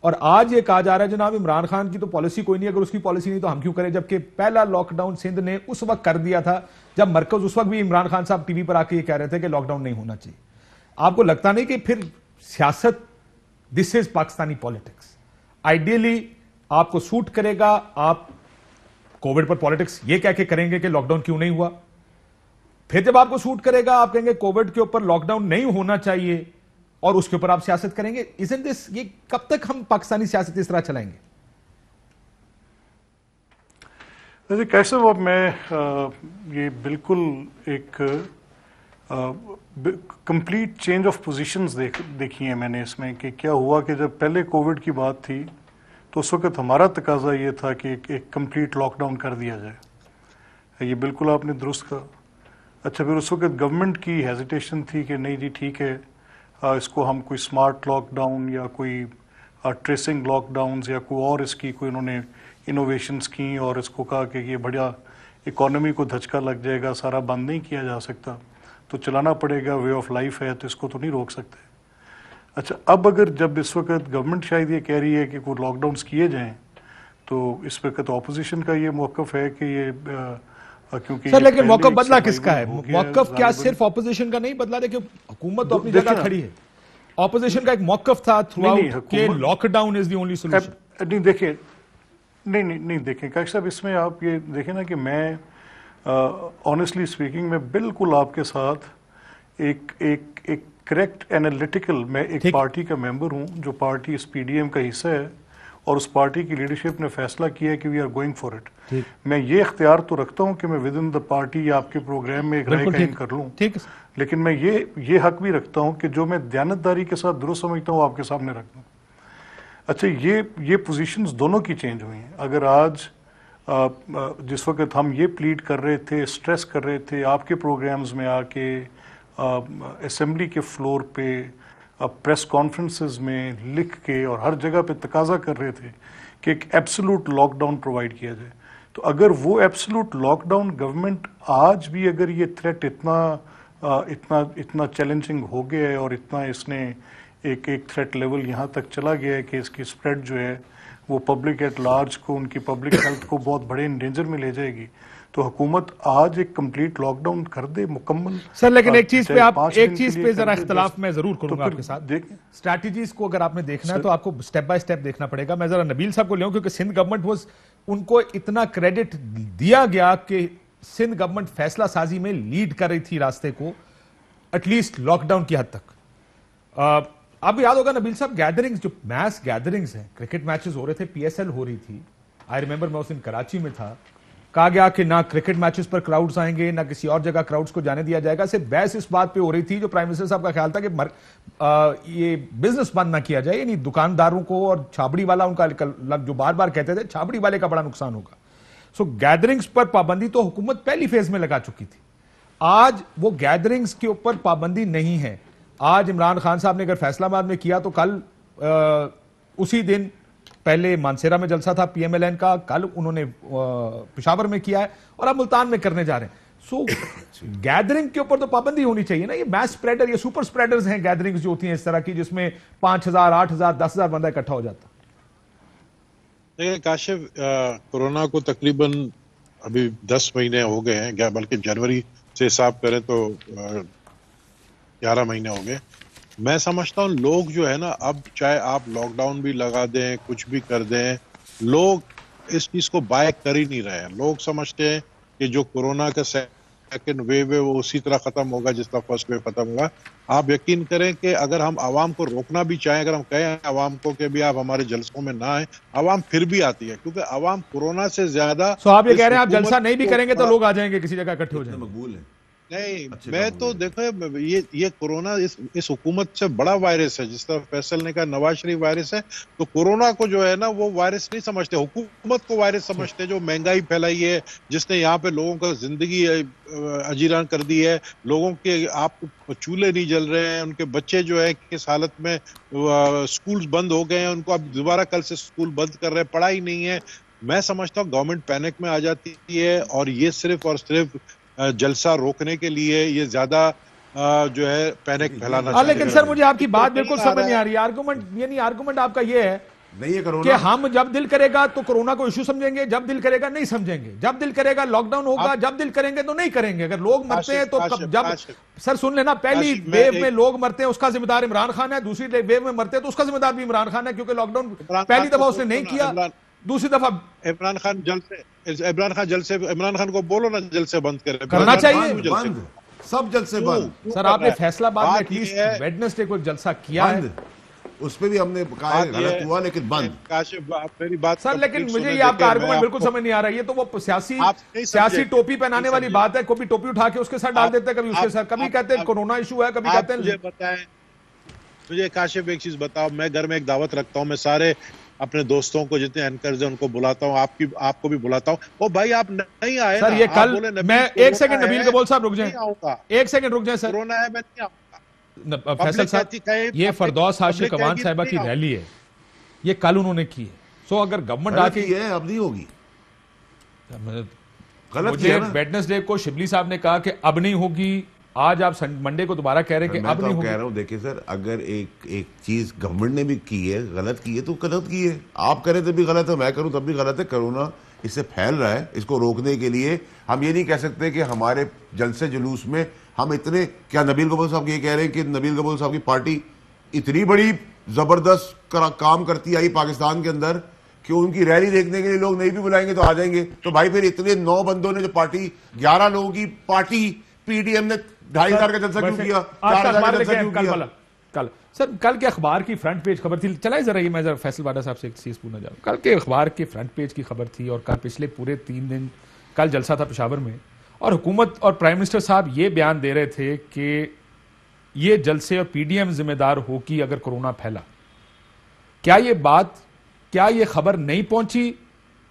اور آج یہ کہا جا رہا ہے جناب عمران خان کی تو پالیسی کوئی نہیں، اگر اس کی پالیسی نہیں تو ہم کیوں کریں، جبکہ پہلا لاک ڈاؤن سندھ نے اس وقت کر دیا تھا جب مرکز اس وقت بھی عمران خان صاحب ٹی وی پر آ کے یہ کہہ رہے تھے کہ لاک ڈاؤن نہیں ہونا چاہیے۔ آپ کو لگتا نہیں کہ پھر سیاست دس از پاکستانی پالیٹکس؟ آئیڈیلی آپ کو سوٹ کرے گا، آپ کووڈ پر پالیٹکس یہ کہہ کے کریں گے کہ لاک ڈاؤن کیوں نہیں ہوا، پھر جب آپ کو سوٹ کرے گا آپ کہیں گے کووڈ کے اوپر لاک ڈاؤن نہیں ہونا چاہیے اور اس کے اوپر آپ سیاست کریں گے. isn't this یہ کب تک ہم پاکستانی سیاست اس طرح چلائیں گے؟ کیسے وہ میں یہ بالکل ایک کمپلیٹ چینج آف پوزیشنز دیکھی ہیں میں نے اس میں کہ کیا ہوا کہ جب پہلے کووڈ کی بات تھی تو اس وقت ہمارا تقاضا یہ تھا کہ ایک کمپلیٹ لاک ڈاؤن کر دیا جائے. یہ بالکل آپ نے درست کہا. اچھا پھر اس وقت گورنمنٹ کی ہیزیٹیشن تھی کہ نہیں جی ٹھیک ہے اس کو ہم کوئی سمارٹ لاک ڈاؤن یا کوئی ٹریسنگ لاک ڈاؤنز یا کوئی اور اس کی کوئی انہوں نے انوویشنز کی اور اس کو کہا کہ یہ بڑا اکانومی کو دھچکا لگ جائے گا، سارا بند نہیں کیا جا سکتا تو چلانا پڑے گا، وے آف لائف ہے تو اس کو تو نہیں روک سکتے. اچھا اب اگر جب اس وقت گورنمنٹ شاید یہ کہہ رہی ہے کہ کوئی لاک ڈاؤنز کیے جائیں تو اس وقت اپوزیشن کا یہ موقف ہے کہ یہ کیونکہ سر لیکن موقف بدلا کس کا ہے؟ موقف کیا صرف اپوزیشن کا نہیں بدلا؟ دیکھیں حکومت تو اپنی جگہ کھڑی ہے، اپوزیشن کا ایک موقف تھا تھرو آؤٹ کہ lockdown is the only solution. نہیں دیکھیں نہیں دیکھیں کاش صاحب اس میں آپ یہ دیکھیں نا کہ میں آنیسٹلی اسپیکنگ میں بالکل آپ کے ساتھ ایک کریکٹ اینالیٹیکل، میں ایک پارٹی کا ممبر ہوں جو پارٹی اس پی ڈی ایم کا حصہ ہے اور اس پارٹی کی لیڈرشپ نے فیصلہ کیا ہے کہ we are going for it. میں یہ اختیار تو رکھتا ہوں کہ میں ود ان دا پارٹی یا آپ کے پروگرام میں ایک رائے قائم کر لوں، لیکن میں یہ حق بھی رکھتا ہوں کہ جو میں دیانتداری کے ساتھ درست سمجھتا ہوں آپ کے سامنے رکھ دوں. اچھا یہ پوزیشنز دونوں کی چینج ہوئی ہیں. اگر آج جس وقت ہم یہ پلیڈ کر رہے تھے، اسٹریس کر رہے تھے آپ کے پروگرامز میں آ کے، اسمبلی کے فلور پہ، پریس کانفرنسز میں لکھ کے اور ہر جگہ پہ تقاضا کر رہے تھے کہ ایک ایبسولوٹ لاک ڈاؤن پرووائڈ کیا جائے، تو اگر وہ ایبسولوٹ لاک ڈاؤن گورنمنٹ آج بھی اگر یہ تھریٹ اتنا چیلنجنگ ہو گیا ہے اور اتنا اس نے ایک تھریٹ لیول یہاں تک چلا گیا ہے کہ اس کی سپریڈ جو ہے وہ پبلک ایٹ لارج کو، ان کی پبلک ہیلتھ کو بہت بڑے انڈینجر میں لے جائے گی، تو حکومت آج ایک کمپلیٹ لاک ڈاؤن کر دے مکمل. سر لیکن ایک چیز پہ ذرا اختلاف میں ضرور کروں گا آپ کے ساتھ. اسٹریٹجیز کو اگر آپ نے دیکھنا ہے تو آپ کو سٹیپ بائی سٹیپ دیکھنا پڑے گا. میں ذرا نبیل صاحب کو لے کیونکہ سندھ گورنمنٹ ان کو اتنا کریڈٹ دیا گیا کہ سندھ گورنمنٹ فیصلہ سازی میں لیڈ کر رہی تھی راستے کو ایٹ لیسٹ لاک ڈاؤن کی حد تک. آپ کو یاد ہوگا نبیل صاحب گیدرنگز، جو میس گیدرنگز ہیں، کرکٹ میچز ہو رہے تھے، پی ایس ایل ہو رہی تھی. آئی ریمبر میں اس دن کراچی میں تھا، کہا گیا کہ نہ کرکٹ میچز پر کراؤڈز آئیں گے، نہ کسی اور جگہ کراؤڈز کو جانے دیا جائے گا. صرف بحث اس بات پہ ہو رہی تھی جو پرائم منسٹر صاحب کا خیال تھا کہ یہ بزنس بند نہ کیا جائے، یعنی دکانداروں کو اور چھابڑی والا ان کا جو بار بار کہتے تھے چھابڑی والے کا بڑا نقصان ہوگا. سو گیدرنگز پر پابندی تو حکومت پہلی فیز میں لگا چکی تھی. آج وہ گیدرنگز کے اوپر پابندی نہیں ہے. آج عمران خان صاحب نے اگر فیصلہ آباد میں کیا تو کل اسی دن پہلے مانسیرا میں جلسہ تھا پی ایم ایل این کا، کل انہوں نے پشاور میں کیا ہے اور اب ملتان میں کرنے جا رہے ہیں. سو گیدرنگ کے اوپر تو پابندی ہونی چاہیے نا. یہ میس سپریڈر یا سپر سپریڈرز ہیں گیدرنگز جو ہوتی ہیں اس طرح کی جس میں 5,000 8,000 10,000 بندہ اکٹھا ہو جاتا. دیکھیں کاشف، کورونا کو تقریباً ابھی 10 مہینے ہو گئے ہیں، بلکہ جنوری سے حساب کریں تو 11 مہینے ہو گئے. میں سمجھتا ہوں لوگ جو ہے نا، اب چاہے آپ لاک ڈاؤن بھی لگا دیں، کچھ بھی کر دیں، لوگ اس چیز کو بائی کر ہی نہیں رہے ہیں. لوگ سمجھتے ہیں کہ جو کورونا کا سیکنڈ ویو ہے وہ اسی طرح ختم ہوگا جس طرح فرسٹ ویو ختم ہوگا. آپ یقین کریں کہ اگر ہم عوام کو روکنا بھی چاہیں، اگر ہم کہیں عوام کو کہ بھی آپ ہمارے جلسوں میں نہ آئیں، عوام پھر بھی آتی ہے، کیونکہ عوام کورونا سے زیادہ. سو آپ یہ کہہ رہے ہیں آپ جلسہ نہیں بھی کریں گے تو لوگ آ جائیں گے کسی جگہ اکٹھے ہو جائیں گے؟ مقبول ہے. نہیں، میں تو دیکھو یہ کورونا اس حکومت سے بڑا وائرس ہے. جس طرح فیصل نے کہا نواز شریف وائرس ہے، تو کورونا کو جو ہے نا وہ وائرس نہیں سمجھتے، حکومت کو وائرس سمجھتے، جو مہنگائی پھیلائی ہے، جس نے یہاں پہ لوگوں کا زندگی اجیران کر دی ہے. لوگوں کے آپ کو چولہے نہیں جل رہے ہیں، ان کے بچے جو ہے کس حالت میں، سکولز بند ہو گئے ہیں، ان کو اب دوبارہ کل سے سکول بند کر رہے ہیں، پڑھائی نہیں ہے. میں سمجھتا ہوں گورنمنٹ پینک میں آ جاتی ہے اور یہ صرف اور صرف جلسہ روکنے کے لیے یہ زیادہ جو ہے پینک پھیلانا چاہتے ہیں. لیکن سر مجھے آپ کی بات بالکل سمجھ نہیں آ رہی. آرگومنٹ آپ کا یہ ہے نہیں ہے کہ کرونا. ہم جب دل کرے گا تو کورونا کو ایشو سمجھیں گے, جب دل کرے گا نہیں سمجھیں گے, جب دل کرے گا لاک ڈاؤن ہوگا, جب دل کریں گے تو نہیں کریں گے. اگر لوگ مرتے ہیں تو جب سر سن لینا, پہلی ویو میں لوگ مرتے ہیں اس کا ذمہ دار عمران خان ہے, دوسری ویو میں مرتے ہیں تو اس کا ذمہ دار بھی عمران خان ہے, کیونکہ لاک ڈاؤن پہلی دفعہ اس نے نہیں کیا, دوسری دفعہ عمران خان عمران خان کو بولو نا جلسے بند کرے, کرنا چاہیے. بند, سب جلسے بند. سر آپ نے فیصلہ باد میں ایٹ لیسٹ ویڈنسڈے کو ایک جلسہ کیا ہے, اس پہ بھی ہم نے کہا ہے غلط ہوا, لیکن بند. کاشف میری بات سر لیکن مجھے یہ آپ کا آرگومنٹ بالکل سمجھ نہیں آ رہا ہے. یہ تو وہ سیاسی ٹوپی پہنانے والی بات ہے, کوئی ٹوپی اٹھا کے اس کے ساتھ ڈال دیتے ہیں, کبھی اس کے ساتھ, کبھی کہتے ہیں کورونا ایشو ہے, کبھی کہتے ہیں. مجھے کاشف ایک چیز بتاؤ, میں گھر میں ایک دعوت رکھتا ہوں, میں سارے اپنے دوستوں کو جتنے اینکرز ہیں ان کو بلاتا ہوں, آپ کو بھی بلاتا ہوں. او بھائی آپ نہیں آئے سر, یہ کل میں ایک سیکنڈ نبیل قبول صاحب رک جائیں, ایک سیکنڈ رک جائیں سر. کورونا ہے, میں نہیں آؤں گا. فیصل صاحب, یہ فردوس عاشق عوان صاحبہ کی ریلی ہے, یہ کل انہوں نے کی ہے. سو اگر گورنمنٹ آ کے اب نہیں ہوگی, مجھے ویڈنسڈے کو شبلی صاحب نے کہا کہ اب نہیں ہوگی, آج آپ منڈے کو دوبارہ کہہ رہے ہیں کہ اب نہیں ہوگی. میں کہہ رہا ہوں دیکھیں سر, اگر ایک چیز گورنمنٹ نے بھی کی ہے, غلط کی ہے تو غلط کی ہے. آپ کریں تو بھی غلط ہے, میں کروں تب بھی غلط ہے. کرونا اس سے پھیل رہا ہے, اس کو روکنے کے لیے ہم یہ نہیں کہہ سکتے کہ ہمارے جلسے جلوس میں ہم اتنے, کیا نبیل قبول صاحب یہ کہہ رہے ہیں کہ نبیل قبول صاحب کی پارٹی اتنی بڑی زبردست کام کرتی آئی پاکستان کے اندر کہ ان کی ریلی دیکھنے کے لیے لوگ نہیں بھی بلائیں گے تو آ جائیں گے. تو بھائی پھر اتنے 9 بندوں نے جو پارٹی, 11 لوگوں کی پارٹی پی ڈی ایم نے 2,500 کا جلسہ کیوں کیا, 4,000 کا جلسہ کیوں کیا؟ کل کے اخبار کی فرنٹ پیج خبر تھی, چلائے ذرا یہ میں ذرا فیصل واڈا صاحب سے ایک چیز پوچھنا چاہوں. کل کے اخبار کے فرنٹ پیج کی خبر تھی, اور کل پچھلے پورے 3 دن کل جلسہ تھا پشاور میں, اور حکومت اور پرائم منسٹر صاحب یہ بیان دے رہے تھے کہ یہ جلسے اور پی ڈی ایم ذمہ دار ہوگی اگر کورونا پھیلا. کیا یہ خبر نہیں پہنچی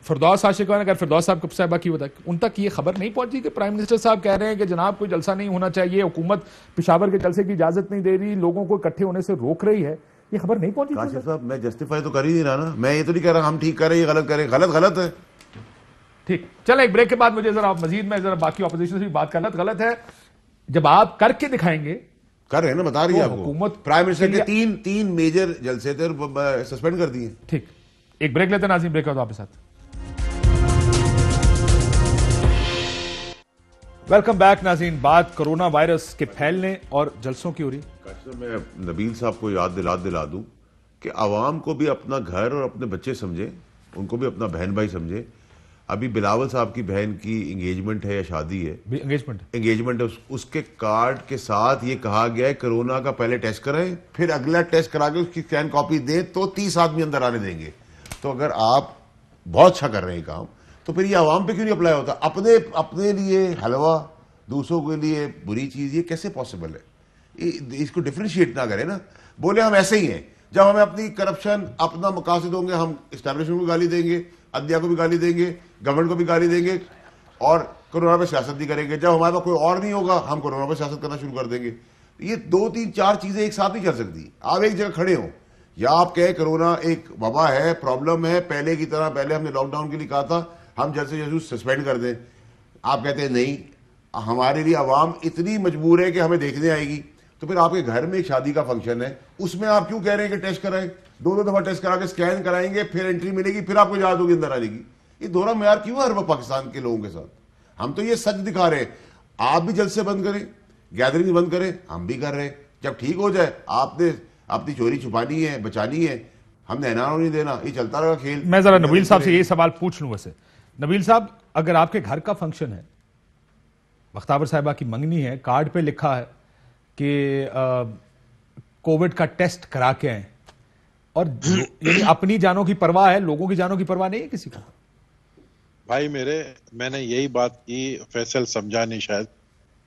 فردوس عاشق عوان, اگر فردوس صاحبہ کی بتا, ان تک یہ خبر نہیں پہنچی کہ پرائم منسٹر صاحب کہہ رہے ہیں کہ جناب کوئی جلسہ نہیں ہونا چاہیے, حکومت پشاور کے جلسے کی اجازت نہیں دے رہی, لوگوں کو اکٹھے ہونے سے روک رہی ہے, یہ خبر نہیں پہنچی؟ کاشف صاحب میں جسٹیفائی تو کر ہی نہیں رہا نا, میں یہ تو نہیں کہہ رہا ہم ٹھیک کر رہے ہیں, یہ غلط کریں, غلط ہے. ٹھیک, چلیں ایک بریک کے بعد مجھے ذرا مزید میں ذرا باقی اپوزیشن سے بھی بات کرنا. غلط ہے جب آپ کر کے دکھائیں گے, کر رہے ہیں نا, بتا رہی ہے آپ کو حکومت پرائم منسٹر کے 3 میجر جلسے تھے سسپینڈ کر دیے. ٹھیک, ایک بریک لیتے ہیں ناظرین, بریک کا آپ کے ساتھ. ویلکم بیک ناظرین. بات کرونا وائرس کے پھیلنے اور جلسوں کی ہو رہی. میں نبیل صاحب کو یاد دلا دوں کہ عوام کو بھی اپنا گھر اور اپنے بچے سمجھے, ان کو بھی اپنا بہن بھائی سمجھے. ابھی بلاول صاحب کی بہن کی انگیجمنٹ ہے یا شادی ہے, انگیجمنٹ ہے, اس کے کارڈ کے ساتھ یہ کہا گیا ہے کرونا کا پہلے ٹیسٹ کرائیں, پھر اگلا ٹیسٹ کرا کے اس کی اسکین کاپی دیں تو 30 آدمی اندر آنے دیں گے. تو اگر آپ بہت اچھا کر رہے ہیں کام, تو پھر یہ عوام پہ کیوں نہیں اپلائی ہوتا؟ اپنے لیے حلوہ, دوسروں کے لیے بری چیز, یہ کیسے پاسبل ہے؟ اس کو ڈفرینشیٹ نہ کریں نا, بولے ہم ایسے ہی ہیں. جب ہمیں اپنی کرپشن, اپنا مقاصد ہوں گے, ہم اسٹیبلشمنٹ کو گالی دیں گے, عدلیہ کو بھی گالی دیں گے, گورنمنٹ کو بھی گالی دیں گے, اور کورونا پہ سیاست بھی کریں گے. جب ہمارے پاس کوئی اور نہیں ہوگا, ہم کورونا پہ سیاست کرنا شروع کر دیں گے. یہ 2 3 4 چیزیں ایک ساتھ نہیں چل سکتی. آپ ایک جگہ کھڑے ہوں, یا آپ کہیں کرونا ایک وبا ہے, پرابلم ہے, پہلے کی طرح, پہلے ہم نے لاک ڈاؤن کے لیے کہا تھا ہم جلسے جلوس سسپینڈ کر دیں. آپ کہتے ہیں نہیں, ہمارے لیے عوام اتنی مجبور ہے کہ ہمیں دیکھنے آئے گی. تو پھر آپ کے گھر میں ایک شادی کا فنکشن ہے, اس میں آپ کیوں کہہ رہے ہیں کہ ٹیسٹ کرائیں؟ 2 دفعہ ٹیسٹ کرا کے اسکین کرائیں گے, پھر انٹری ملے گی, پھر آپ کو اجازت ہوگی اندر آنے کی. یہ دوہرا معیار کیوں ہے ہر وقت پاکستان کے لوگوں کے ساتھ؟ ہم تو یہ سچ دکھا رہے ہیں. آپ بھی جلسے بند کریں, گیدرنگ بند کریں, ہم بھی کر رہے ہیں. جب ٹھیک ہو جائے, آپ نے اپنی چوری چھپانی ہے, بچانی ہے, ہم نے اناروں نہیں دینا, یہ چلتا رہا کھیل. میں ذرا نبیل صاحب سے یہ سوال پوچھ لوں. ویسے نبیل صاحب, اگر آپ کے گھر کا فنکشن ہے, بختاور صاحبہ کی منگنی ہے, کارڈ پہ لکھا ہے کہ کووڈ کا ٹیسٹ کرا کے آئیں, اور یعنی اپنی جانوں کی پرواہ ہے, لوگوں کی جانوں کی پرواہ نہیں ہے کسی کو. بھائی میں نے یہی بات کی, فیصل سمجھا نہیں شاید.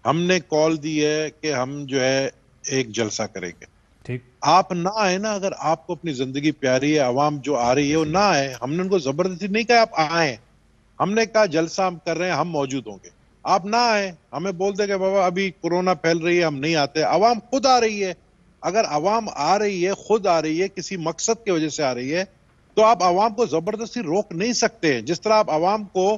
ہم نے کال دی ہے کہ ہم جو ہے ایک جلسہ کریں گے. ٹھیک, آپ نہ آئے نا, اگر آپ کو اپنی زندگی پیاری ہے, عوام جو آ رہی ہے وہ نہ آئے. ہم نے ان کو زبردستی نہیں کہا آپ آئیں, ہم نے کہا جلسہ ہم کر رہے ہیں, ہم موجود ہوں گے. آپ نہ آئے, ہمیں بول دے کہ بابا ابھی کورونا پھیل رہی ہے, ہم نہیں آتے. عوام خود آ رہی ہے. اگر عوام آ رہی ہے, خود آ رہی ہے, کسی مقصد کی وجہ سے آ رہی ہے, تو آپ عوام کو زبردستی روک نہیں سکتے. جس طرح آپ عوام کو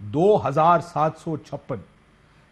2756।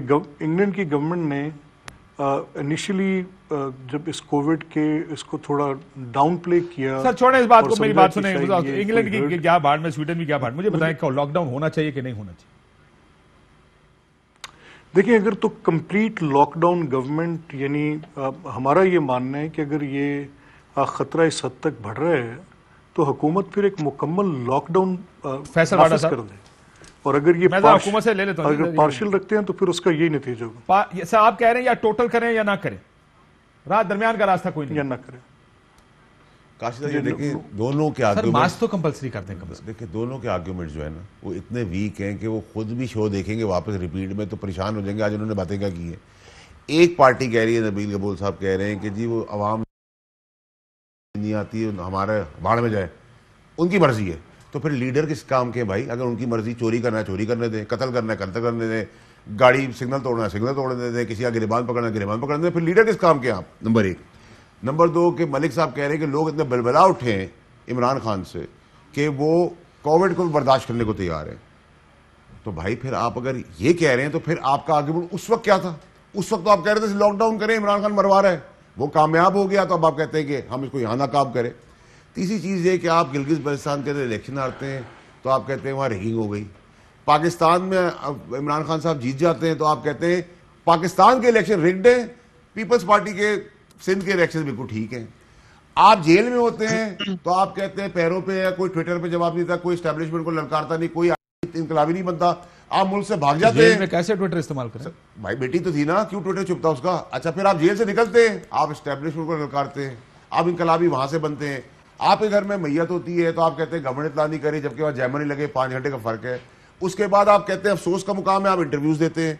کہ انگلینڈ کی گورنمنٹ نے انیشلی جب اس کووڈ کے اس کو تھوڑا ڈاؤن پلے کیا. سر چھوڑیں اس بات کو, میری بات سنیں. انگلینڈ کی کیا بات میں, سویڈن کی کیا بات, مجھے بتائیں کہ لاک ڈاؤن ہونا چاہیے کہ نہیں ہونا چاہیے؟ دیکھیں, اگر تو کمپلیٹ لاک ڈاؤن گورنمنٹ, یعنی ہمارا یہ ماننا ہے کہ اگر یہ خطرہ اس حد تک بڑھ رہا ہے تو حکومت پھر ایک مکمل لاک ڈاؤن نافذ کر دے, اور اگر یہ حکومت سے لے لیتا ہوں, اگر پارشل رکھتے ہیں تو پھر اس کا یہی نتیجہ ہوگا. سر آپ کہہ رہے ہیں یا ٹوٹل کریں یا نہ کریں, رات درمیان کا راستہ کوئی نہیں, یا نہ کریں. کاشف صاحب دیکھیں دونوں کے سر ماسک تو کمپلسری کرتے ہیں. دیکھیں دونوں کے آرگیومنٹ جو ہے نا وہ اتنے ویک ہیں کہ وہ خود بھی شو دیکھیں گے واپس ریپیٹ میں تو پریشان ہو جائیں گے. آج انہوں نے باتیں کیا کی ہیں. ایک پارٹی کہہ رہی ہے, نبیل قبول صاحب کہہ رہے ہیں کہ جی وہ عوام نہیں آتی, ہمارے باڑ میں جائے, ان کی مرضی ہے. تو پھر لیڈر کس کام کے ہیں بھائی؟ اگر ان کی مرضی چوری کرنا ہے چوری کرنے دیں, قتل کرنا ہے قتل کرنے دیں, گاڑی سگنل توڑنا ہے سگنل توڑنے دیں, کسی کا گریبان پکڑنا ہے گریبان پکڑنے دیں. پھر لیڈر کس کام کے ہیں آپ؟ نمبر ایک. نمبر دو کہ ملک صاحب کہہ رہے ہیں کہ لوگ اتنے بلبلا اٹھے ہیں عمران خان سے کہ وہ کووڈ کو برداشت کرنے کو تیار ہیں. تو بھائی پھر آپ اگر یہ کہہ رہے ہیں تو پھر آپ کا آرگومنٹ اس وقت کیا تھا؟ اس وقت تو آپ کہہ رہے تھے لاک ڈاؤن کریں, عمران خان مروا رہا ہے, وہ کامیاب ہو گیا تو اب آپ کہتے ہیں کہ ہم اس کو یہاں ناکام کریں. تیسری چیز یہ کہ آپ گلگت بلتستان کے اندر الیکشن ہارتے ہیں تو آپ کہتے ہیں وہاں ریگنگ ہو گئی. پاکستان میں عمران خان صاحب جیت جاتے ہیں تو آپ کہتے ہیں پاکستان کے الیکشن ریگڈ ہیں, پیپلز پارٹی کے سندھ کے الیکشن بالکل ٹھیک ہیں. آپ جیل میں ہوتے ہیں تو آپ کہتے ہیں پیروں پہ یا کوئی ٹویٹر پہ جواب نہیں دیتا, کوئی اسٹیبلشمنٹ کو للکارتا نہیں, کوئی انقلابی نہیں بنتا, آپ ملک سے بھاگ جاتے ہیں. جیل میں کیسے ٹویٹر استعمال کریں بھائی؟ بیٹی تو تھی نا, کیوں ٹویٹر چھپتا اس کا؟ اچھا پھر آپ جیل سے نکلتے ہیں, آپ اسٹیبلشمنٹ کو للکارتے ہیں, آپ انقلابی وہاں سے بنتے ہیں. آپ کے گھر میں میت ہوتی ہے تو آپ کہتے ہیں گورنمنٹ اطلاع نہیں کری, جبکہ وہاں جیمنی لگے 5 گھنٹے کا فرق ہے. اس کے بعد آپ کہتے ہیں افسوس کا مقام ہے, آپ انٹرویوز دیتے ہیں.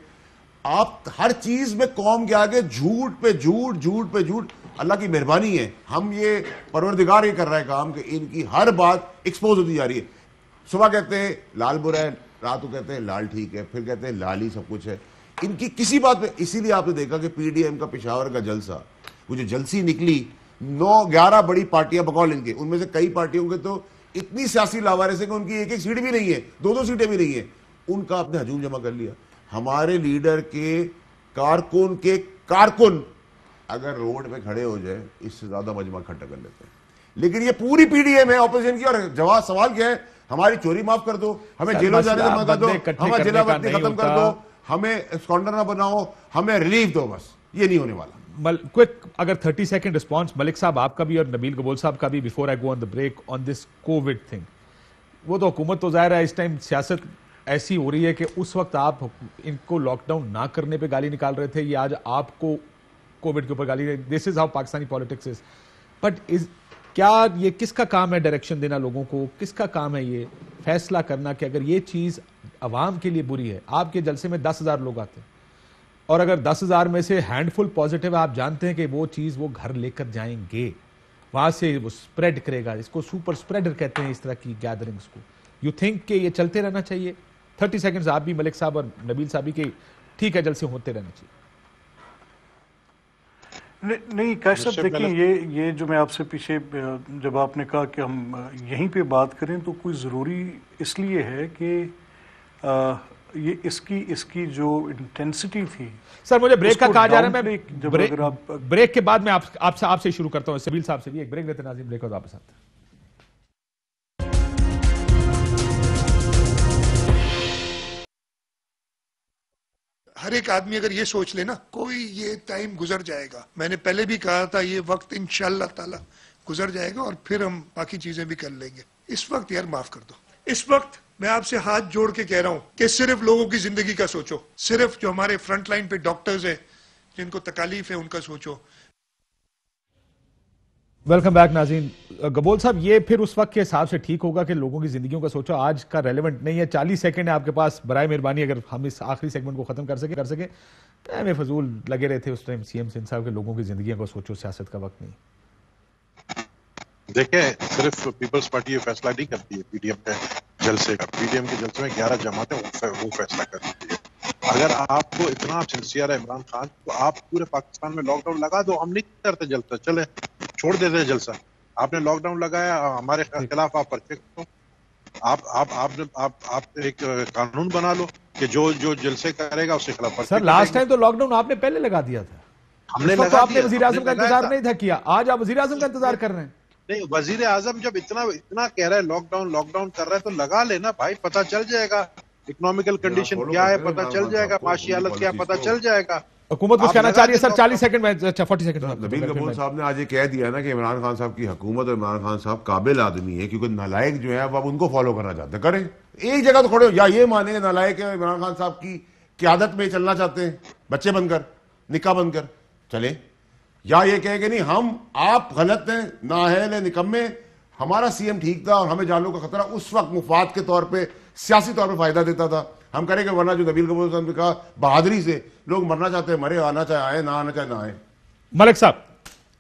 آپ ہر چیز میں قوم کے آگے جھوٹ پہ جھوٹ جھوٹ پہ جھوٹ. اللہ کی مہربانی ہے, ہم یہ پروردگار یہ کر رہا ہے کام کہ ان کی ہر بات ایکسپوز ہوتی جا رہی ہے. صبح کہتے ہیں لال برا ہے, رات کو کہتے ہیں لال ٹھیک ہے, پھر کہتے ہیں لال ہی سب کچھ ہے. ان کی کسی بات پہ, اسی لیے آپ نے دیکھا کہ پی ڈی ایم کا پشاور کا جلسہ, وہ جو جلسی نکلی 9-11 بڑی پارٹیاں بقول ان کے, ان میں سے کئی پارٹیوں کے تو اتنی سیاسی لاوارث ہے کہ ان کی ایک سیٹ بھی نہیں ہے, 2 سیٹیں بھی نہیں ہیں. ان کا آپ نے ہجوم جمع کر لیا. ہمارے لیڈر کے کارکن اگر روڈ پہ کھڑے ہو جائے اس سے زیادہ مجمع اکٹھا کر لیتے ہیں. لیکن یہ پوری پی ڈی ایم ہے اپوزیشن کی, اور جواب سوال کیا ہے؟ ہماری چوری معاف کر دو, ہمیں جیلوں جانے سے منع کر دو, ہمیں جیلا وطنی ختم کر دو, ہمیں اسکانڈر نہ بناؤ, ہمیں ریلیف دو, بس یہ نہیں ہونے والا. کوئک اگر 30 سیکنڈ رسپانس ملک صاحب آپ کا بھی اور نبیل قبول صاحب کا بھی, before I go on the break, on this Covid thing. وہ تو حکومت تو ظاہر ہے اس ٹائم سیاست ایسی ہو رہی ہے کہ اس وقت آپ ان کو لاک ڈاؤن نہ کرنے پہ گالی نکال رہے تھے, یہ آج آپ کو کووڈ کے اوپر گالی. This is how Pakistani politics is. But کیا یہ کس کا کام ہے ڈائریکشن دینا لوگوں کو؟ کس کا کام ہے یہ فیصلہ کرنا کہ اگر یہ چیز عوام کے لیے بری ہے؟ آپ کے جلسے میں 10,000 لوگ آتے ہیں اور اگر 10,000 میں سے ہینڈ فل پازیٹیو آپ جانتے ہیں کہ وہ چیز وہ گھر لے کر جائیں گے, وہاں سے وہ سپریڈ کرے گا. اس کو سپر سپریڈر کہتے ہیں اس طرح کی گیدرنگز کو. یو تھنک کہ یہ چلتے رہنا چاہیے؟ 30 سیکنڈز آپ بھی ملک صاحب اور نبیل صاحب کہ ٹھیک ہے جلسے ہوتے رہنا چاہیے. نہیں کاشف صاحب دیکھیں, یہ جو میں آپ سے پیچھے جب آپ نے کہا کہ ہم یہیں پہ بات کریں تو کوئی ضروری اس لیے ہے کہ یہ اس کی جو انٹینسٹی تھی. سر مجھے بریک کا کہا جا رہا ہے, میں بریک کے بعد میں آپ سے شروع کرتا ہوں, سبیل صاحب سے بھی ایک بریک لیتے ہیں. ناظرین بریک اور واپس آتے ہیں. ہر ایک آدمی اگر یہ سوچ لے نا کوئی یہ ٹائم گزر جائے گا, میں نے پہلے بھی کہا تھا یہ وقت انشاءاللہ تعالی گزر جائے گا اور پھر ہم باقی چیزیں بھی کر لیں گے. اس وقت یار معاف کر دو. اس وقت میں آپ سے ہاتھ جوڑ کے کہہ رہا ہوں کہ صرف لوگوں کی زندگی کا سوچو, صرف جو ہمارے فرنٹ لائن پہ ڈاکٹرز ہیں جن کو تکالیف ہے ان کا سوچو. ویلکم بیک ناظرین. گبول صاحب یہ پھر اس وقت کے حساب سے ٹھیک ہوگا کہ لوگوں کی زندگیوں کا سوچو, آج کا ریلیونٹ نہیں ہے. 40 سیکنڈ ہے آپ کے پاس, برائے مہربانی اگر ہم اس آخری سیگمنٹ کو ختم کر سکے. ہمیں فضول لگے رہے تھے اس ٹائم سی ایم سندھ صاحب کے لوگوں کی زندگیوں کو سوچو, سیاست کا وقت نہیں. دیکھیں صرف پیپلز پارٹی یہ فیصلہ نہیں کرتی ہے پی ڈی ایم کے جلسے کا. پی ڈی ایم کے جلسے میں 11 جماعتیں وہ فیصلہ کرتی ہے. اگر آپ کو اتنا سنسیئر ہے عمران خان تو آپ پورے پاکستان میں لاک ڈاؤن لگا دو. ہم نہیں کرتے جلسہ, چلے چھوڑ دیتے جلسہ. آپ نے لاک ڈاؤن لگایا, ہمارے خلاف آپ پرچے کرو, آپ ایک قانون بنا لو, کہ جو جلسے کرے گا اس کے خلاف سر لاسٹ ٹائم تو لاک ڈاؤن آپ نے پہلے لگا دیا تھا, ہم نے تو آپ نے وزیر اعظم کا انتظار نہیں تھا کیا, آج آپ وزیر اعظم کا انتظار کر رہے ہیں. نہیں, وزیر اعظم جب اتنا کہہ رہا ہے لاک ڈاؤن کر رہا ہے تو لگا لینا بھائی, پتہ چل جائے گا اکنامیکل کنڈیشن کیا ہے, پتہ چل جائے گا معاشی حالت کیا, پتہ چل جائے گا. حکومت کچھ کہنا چاہ رہی ہے سر, 40 سیکنڈ میں, اچھا 40 سیکنڈ. نبیل کپور صاحب نے آج یہ کہہ دیا نا کہ عمران خان صاحب کی حکومت اور عمران خان صاحب قابل آدمی ہے, کیونکہ نالائق جو ہے اب ان کو فالو کرنا چاہتے ہیں. کریں ایک جگہ تو کھڑے ہو, یا یہ مانیں کہ نالائق ہے عمران خان صاحب کی قیادت میں چلنا چاہتے ہیں, بچے بن کر نکاح بن کر چلیں, یا یہ کہیں کہ نہیں ہم آپ غلط ہیں, نااہل ہیں, نکمے, ہمارا سی ایم ٹھیک تھا اور ہمیں جانوں کا خطرہ اس وقت مفاد کے طور پہ سیاسی طور پہ فائدہ دیتا تھا, ہم کریں گے. ورنہ جو نبیل کپور صاحب نے کہا بہادری سے لوگ مرنا چاہتے ہیں مرے, آنا چاہے آئے, نہ آنا چاہے نہ آئے. ملک صاحب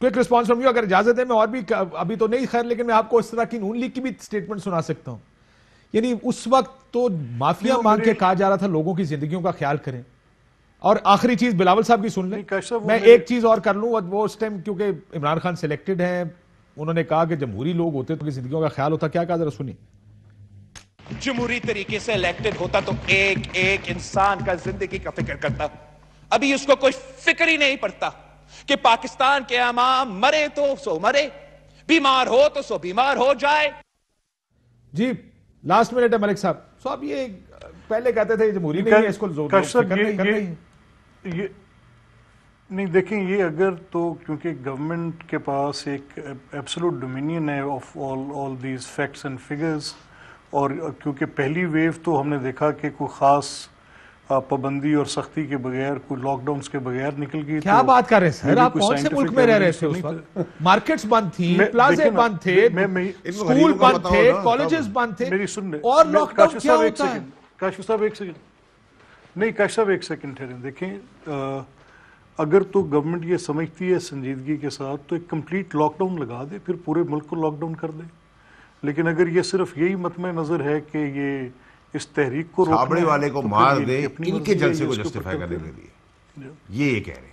کوئک رسپانس فرام یو, اگر اجازت ہے میں اور بھی, ابھی تو نہیں خیر, لیکن میں آپ کو اس طرح کی نون لیگ کی بھی سٹیٹمنٹ سنا سکتا ہوں. یعنی اس وقت تو معافیا مانگ کے کہا جا رہا تھا لوگوں کی زندگیوں کا خیال کریں. اور آخری چیز بلاول صاحب کی سن لیں, میں ایک چیز اور کر لوں, وہ اس ٹائم کیونکہ عمران خان سلیکٹڈ ہیں, انہوں نے کہا کہ جمہوری لوگ ہوتے تو زندگیوں کا خیال ہوتا. کیا کہا ذرا سنیں. جمہوری طریقے سے الیکٹڈ ہوتا تو ایک ایک انسان کا زندگی کا فکر کرتا. ابھی اس کو کوئی فکر ہی نہیں پڑتا کہ پاکستان کے عوام مرے تو سو مرے, بیمار ہو تو سو بیمار ہو جائے. جی لاسٹ منٹ ہے ملک صاحب. سو اب یہ پہلے کہتے تھے جمہوری نہیں ہے, اس کو زور نہیں دیکھیں, یہ اگر تو کیونکہ گورنمنٹ کے پاس ایک ایبسولوٹ ڈومینین ہے of all these facts and figures, اور کیونکہ پہلی ویو تو ہم نے دیکھا کہ کوئی خاص پابندی اور سختی کے بغیر, کوئی لاک ڈاؤنس کے بغیر نکل گئی. کیا بات کر رہے ہیں سر, آپ کون سے ملک میں رہ رہے تھے اس وقت؟ مارکیٹس بند تھی, پلازے بند تھے, اسکول بند تھے, کالجز بند تھے, میری سننے اور لاک ڈاؤن کیا ہوتا ہے؟ کاشف صاحب ایک سیکنڈ, نہیں کاشف صاحب ایک سیکنڈ ٹھہریں. دیکھیں اگر تو گورنمنٹ یہ سمجھتی ہے سنجیدگی کے ساتھ تو ایک کمپلیٹ لاک ڈاؤن لگا دے, پھر پورے ملک کو لاک ڈاؤن کر دے. لیکن اگر یہ صرف یہی مطمع نظر ہے کہ یہ اس تحریک کو چھابڑے والے کو مار دے ان کے جلسے کو جسٹیفائی کرنے کے لیے, یہ کہہ رہے ہیں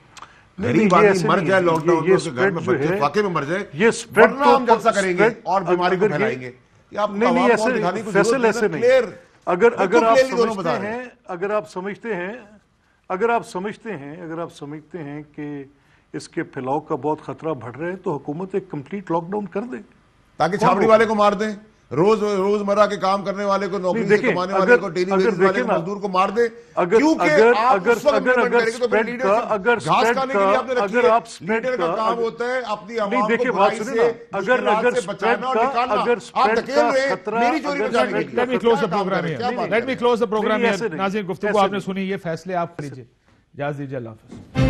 غریب آدمی مر جائے لاک ڈاؤن میں, اس کے گھر میں بچے فاقے میں مر جائے, ورنہ ہم جلسہ کریں گے اور بیماری کو پھیلائیں گے. نہیں ایسے فیصل ایسے نہیں. اگر آپ سمجھتے ہیں کہ اس کے پھیلاؤ کا بہت خطرہ بڑھ رہا ہے تو حکومت ایک کمپلیٹ لاک ڈاؤن کر دے تاکہ چھاپڑی والے کو مار دیں, روز مرہ کے کام کرنے والے کو, نوکری سے کمانے والے کو, ڈیلی ویجز والے کو, مزدور کو مار دیں. کیونکہ آپ اس وقت امپلیمنٹ کریں گے تو پھر لیڈرشپ گھاس کھانے کے لیے آپ نے رکھی ہے. لیڈر کا کام ہوتا ہے اپنی عوام کو برائی سے مشکلات سے بچانا اور نکالنا. آپ دھکیل رہے ہیں میری چوری بچانے کے لیے. Let me close the program. ناظرین گفتگو آپ نے سنی, یہ فیصلے آپ کیجئے. اجازت دیجیے, اللہ حافظ.